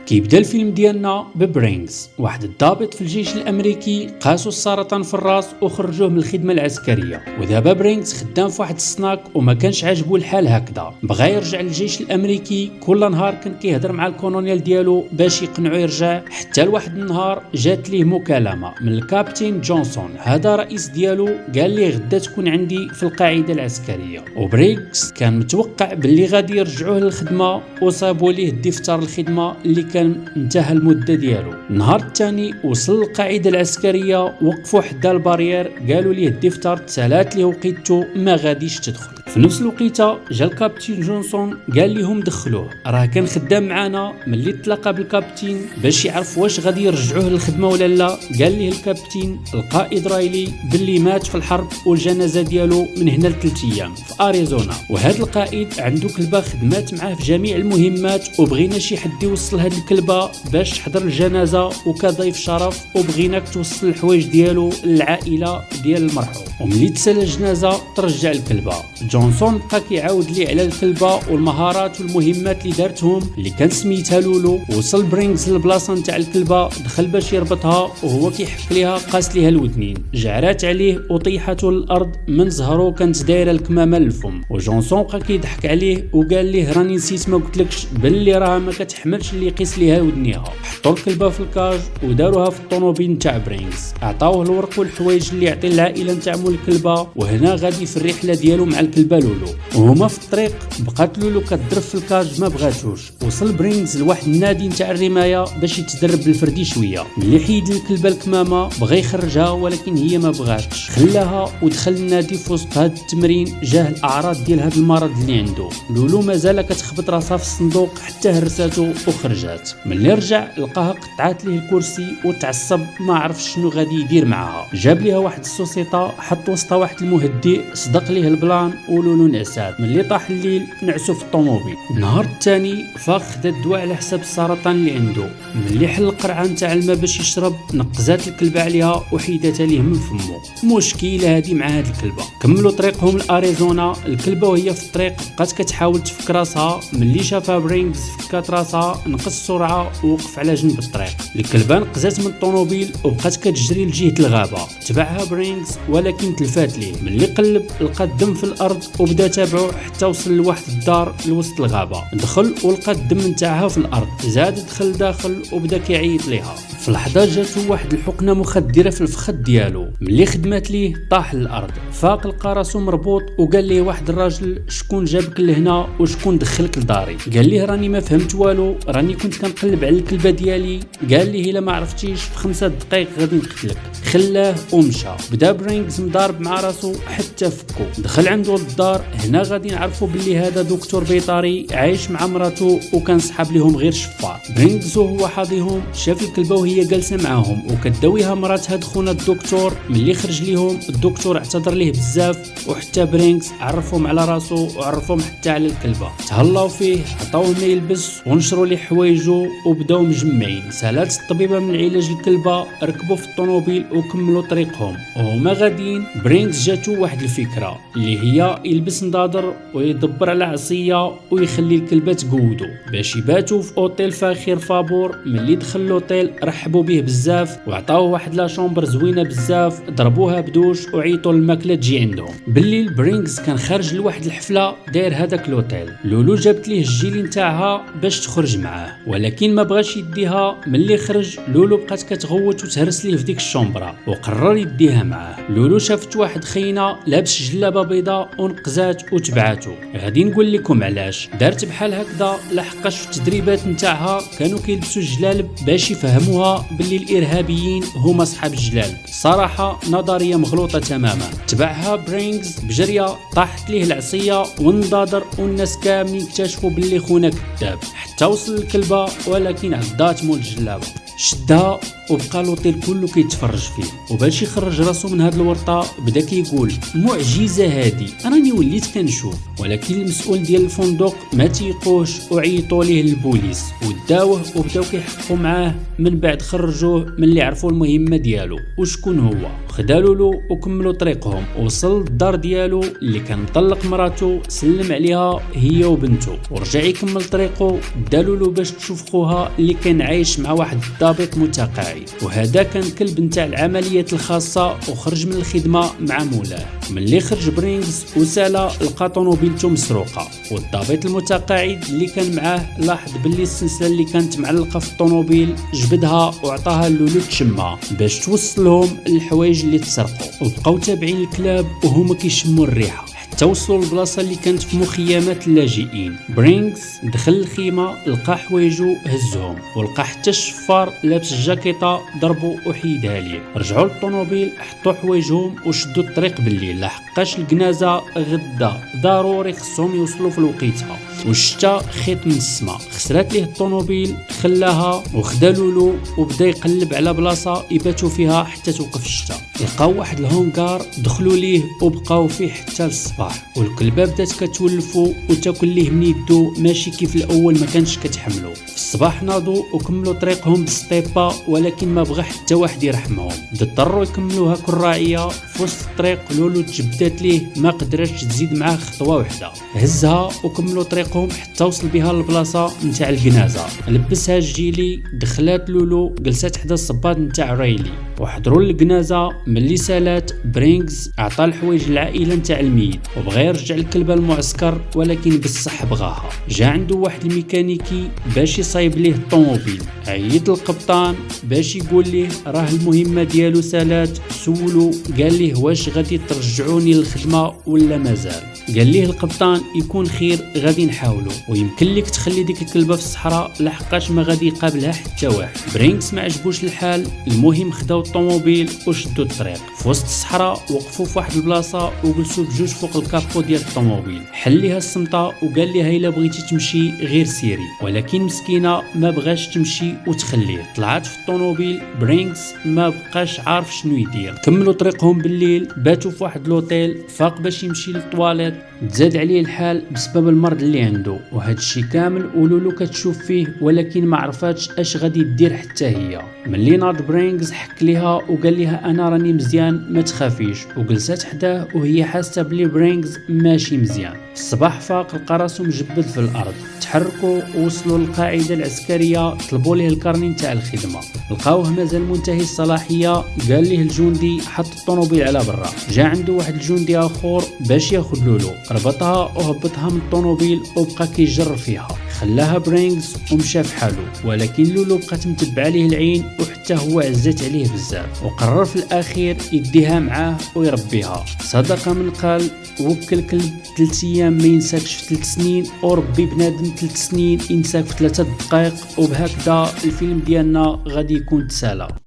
كيبدا الفيلم ديالنا ببرينغز، واحد الضابط في الجيش الامريكي قاسوا السرطان في الراس وخرجوه من الخدمه العسكريه. ودابا برينغز خدام في واحد السناك وما كانش عاجبو الحال هكذا، بغى يرجع للجيش الامريكي. كل نهار كان كيهضر مع الكولونيل ديالو باش يقنعو يرجع، حتى لواحد النهار جات ليه مكالمه من الكابتن جونسون، هذا رئيس ديالو، قال ليه غدا تكون عندي في القاعده العسكريه. وبرينغز كان متوقع باللي غادي يرجعوه للخدمه وصابوا ليه دفتر الخدمه اللي كان انتهى المده ديالو. النهار الثاني وصل للقاعده العسكريه، وقفوا حدا البارير، قالوا ليه الدفتر تسالات ليه وقيتو ما غاديش تدخل. في نفس الوقيته جا الكابتن جونسون قال لهم دخلوه، راه كان خدام معانا. ملي تلاقى بالكابتن باش يعرف واش غادي يرجعوه للخدمه ولا لا، قال ليه الكابتن القائد رايلي باللي مات في الحرب والجنازه ديالو من هنا ل3 ايام في اريزونا. وهذا القائد عنده كلبه خدمات معاه في جميع المهمات، وبغينا شي حد يوصل هذه الكلبه باش تحضر الجنازه وكضيف شرف، وبغيناك توصل الحوايج ديالو للعائله ديال المرحوم. وملي تسالى الجنازه ترجع الكلبه. جونسون بقى كيعاود ليه على الكلبه والمهارات والمهمات اللي دارتهم اللي كان سميتها لولو. وصل برينغز للبلاصه نتاع الكلبه، دخل باش يربطها وهو كيحك ليها، قاس ليها الودنين، جعرات عليه وطيحته للارض من زهرو كانت دايره الكمامه للفم. وجونسون بقى كيضحك عليه وقال ليه راني نسيت ما قلتلكش باللي راه ما كتحملش اللي يقيس ليها ودنيها. حطوا الكلبه في الكاج وداروها في الطوموبيل نتاع برينغز، عطاوه الورق والحوايج اللي يعطي العائله نتاع مول الكلبه. وهنا غادي في الرحله ديالو مع الكلبه لولو. وهما في الطريق بقات لولو كتضرب في الكاج ما بغاتوش. وصل برينغز لواحد النادي نتاع الرمايه باش يتدرب بالفردي شويه. ملي حيد الكلبه الكمامه بغى يخرجها ولكن هي ما بغاتش، خلاها ودخل النادي. في وسط هذا التمرين جاه الاعراض ديال هذا المرض اللي عنده. لولو مازال كتخبط راسها في الصندوق حتى هرساتو وخرجات. ملي رجع لقاها قطعات ليه الكرسي وتعصب، ما عرفش شنو غادي يدير معاها. جاب ليها واحد السوسيطه، حط وسطها واحد المهدئ، صدق ليه البلان ولولو نعسات. ملي طاح الليل نعسو في الطوموبيل. النهار الثاني فاق خدا الدواء على حساب السرطان اللي عنده. ملي حل القرعه نتاع الماء باش يشرب، نقزات الكلبه عليها وحيدتها ليه من فمه. مشكله هذه مع هذه الكلبه. كملوا طريقهم لاريزونا. الكلبه وهي في الطريق بقات كتحاول تفك راسها. ملي شافها برينغز فكات راسها، نقص السرعه ووقف على جنب الطريق. الكلبه نقزات من الطوموبيل وبقات كتجري لجهه الغابه. تبعها برينغز ولكن تلفات ليه. ملي قلب لقى الدم في الارض وبدا تابعو حتى وصل لواحد الدار لوسط الغابه. دخل ولقى الدم نتاعها في الارض، زاد دخل داخل وبدا كيعيط ليها. في لحظه جاتو واحد الحقنه مخدره في الفخذ ديالو. ملي خدمات ليه طاح للارض، فاق لقى راسو مربوط وقال ليه واحد الراجل شكون جابك لهنا وشكون دخلك لداري. قال ليه راني ما فهمت والو، راني كنت كنقلب على الكلبه ديالي. قال ليه الا ما عرفتيش في 5 دقائق غادي نقتلك. خلاه ومشى. بدا برينغز مضارب مع راسو حتى فكو. دخل عنده للدار. هنا غادي نعرفوا باللي هذا دكتور بيطري عايش مع مراته وكان صحاب ليهم غير شفار. برينغز وهو حاضيهم شاف الكلبه وهي جالسه معاهم وكداويها مرات هاد خونا الدكتور. ملي خرج ليهم الدكتور اعتذر ليه بزاف، وحتى برينغز عرفهم على راسو وعرفهم حتى على الكلبه. تهلاو فيه، عطاوه ما يلبس ونشروا ليه حوايجو وبداو مجمعين. سالات الطبيبه من علاج الكلبه، ركبوا في الطوموبيل وكملوا طريقهم. وهما غاديين برينغز جاتو واحد الفكره اللي هي يلبس نضادر ويدبر على عصيه ويخلي الكلبه تقودو باش يباتوا في اوتيل فاخر فابور. ملي دخل الاوتيل رحبوا به بزاف وعطاوه واحد لا شومبر زوينه بزاف، ضربوها بدوش وعيطوا الماكله تجي عندهم. بالليل برينغز كان خارج لواحد الحفله داير هذاك الاوتيل. لولو جابت ليه الجيلي نتاعها باش تخرج معاه ولكن ما بغاش يديها. ملي خرج لولو بقات كتغوت وتهرس ليه في ديك الشومبره وقرر يديها معاه. لولو شافت واحد خينا لابس جلابه بيضاء ونقزات وتبعاتو. غادي نقول لكم علاش دارت بحال هكذا، لحقاش في التدريبات نتاعها كانوا كيلبسوا الجلالب باش يفهموها باللي الارهابيين هما صحاب الجلالب. صراحه نظريه مغلوطه تماما. تبعها برينغز بجريه، طاحت ليه العصيه والنضادر والناس كاملين اكتشفوا باللي خونا كذاب. حتى وصل الكلبه ولكن عضات مول الجلابه. شدها وبقى لوطيل كله كيتفرج فيه، وباش يخرج راسو من هاد الورطه بدا كيقول معجزه هادي، راني وليت كنشوف. ولكن المسؤول ديال الفندق ما تيقوش وعيطوا ليه البوليس وداوه وبداو كيحققوا معاه. من بعد خرجوه من اللي عرفوا المهمه ديالو وشكون هو، خدالو له وكملوا طريقهم. وصل للدار ديالو اللي كان مطلق مراته، سلم عليها هي وبنته ورجع يكمل طريقه. دالو له باش تشوف خوها اللي كان عايش مع واحد الضابط متقاعد، وهذا كان كلب نتاع العمليات الخاصه وخرج من الخدمه مع مولاه. ملي خرج برينغز وسالا لقى طوموبيلته مسروقه، والضابط المتقاعد اللي كان معاه لاحظ باللي السلسله اللي كانت معلقه في الطوموبيل جبدها وعطاها لولو تشمها باش توصلهم الحوايج اللي تسرقوا. وبقاو تابعين الكلاب وهما كيشموا الريحه حتى وصلوا للبلاصه اللي كانت في مخيمات اللاجئين. برينغز دخل الخيمه لقى حوايجو هزهم، ولقى حتى الشفار لابس الجاكيطه ضربو وحيدها ليه. رجعوا للطوموبيل حطوا حوايجهم وشدوا الطريق بالليل، لحقاش الجنازه غدا ضروري خصهم يوصلوا في الوقيته. والشتا خيط من السما خسرات ليه الطوموبيل، خلاها وخدا لولو وبدا يقلب على بلاصه يباتوا فيها حتى توقف الشتا. لقاو واحد الهونغار دخلوا ليه وبقاو فيه حتى للصباح، والكلبه بدات كتولفو وتاكل ليه من يدو ماشي كيف الاول ما كانش كتحملو. في الصباح ناضوا وكملوا طريقهم بالسطيبه، ولكن ما بغى حتى واحد يرحمهم، اضطروا يكملوها كالراعيه. في وسط الطريق لولو تجبدات ليه ما قدرتش تزيد معاه خطوه واحده، هزها وكملوا طريقهم حتى وصل بها للبلاصه نتاع الجنازه. لبسها الجيلي، دخلات لولو جلسات حدا الصباط نتاع رايلي وحضروا الجنازه. ملي سالات برينغز عطى الحوايج للعائله نتاع الميت وبغى يرجع الكلبه المعسكر، ولكن بصح بغاها. جا عنده واحد الميكانيكي باش يصايب ليه الطوموبيل، عيط القبطان باش يقول ليه راه المهمه ديالو سالات. سولو قال ليه واش غادي ترجعوني للخدمه ولا مازال. قال ليه القبطان يكون خير غادي نحاولوا، ويمكن لك تخلي ديك الكلبه في الصحراء لحقاش ما غادي يقابلها حتى واحد. برينكس ما عجبوش الحال، المهم خداو الطوموبيل وشدوا الطريق. في وسط الصحراء وقفوا في واحد البلاصه وجلسوا بجوج فوق الكابو ديال الطوموبيل. حل ليها الصمته وقال ليها الا بغيتي تمشي غير سيري، ولكن مسكينه ما بغاش تمشي وتخليه. طلعت في الطوموبيل، برينكس ما بقاش عارف شنو يدير. كملوا طريقهم بالليل، باتوا في واحد لوطيل. فاق باش يمشي للطواليت، تزاد عليه الحال بسبب المرض اللي عنده، وهذا الشيء كامل ولولو كتشوف فيه ولكن ما عرفاتش اش غادي دير حتى هي. ملي ناض برينغز حك ليها وقال لها انا راني مزيان ما تخافيش، وجلسات حداه وهي حاسه بلي برينغز ماشي مزيان. في الصباح فاق لقى راسو مجبد في الارض. تحركوا ووصلوا للقاعده العسكريه، طلبوا ليه الكارني نتاع الخدمه، لقاوه مازال منتهي الصلاحيه. قال ليه الجندي حط الطوموبيل على برا. جا عنده واحد الجندي اخر باش ياخذ لولو، ربطها وهبطها من الطوموبيل وبقى كيجر فيها. خلاها برينغز ومشى في حاله، ولكن لولو بقات متبعه ليه العين وحتى هو عزت عليه بزاف، وقرر في الاخير يديها معاه ويربيها. صدق من قال وكل كلب 3 ايام ما ينساكش في 3 سنين، وربي بنادم 3 سنين ينساك في 3 دقائق. وبهكذا الفيلم ديالنا غادي يكون تسالى.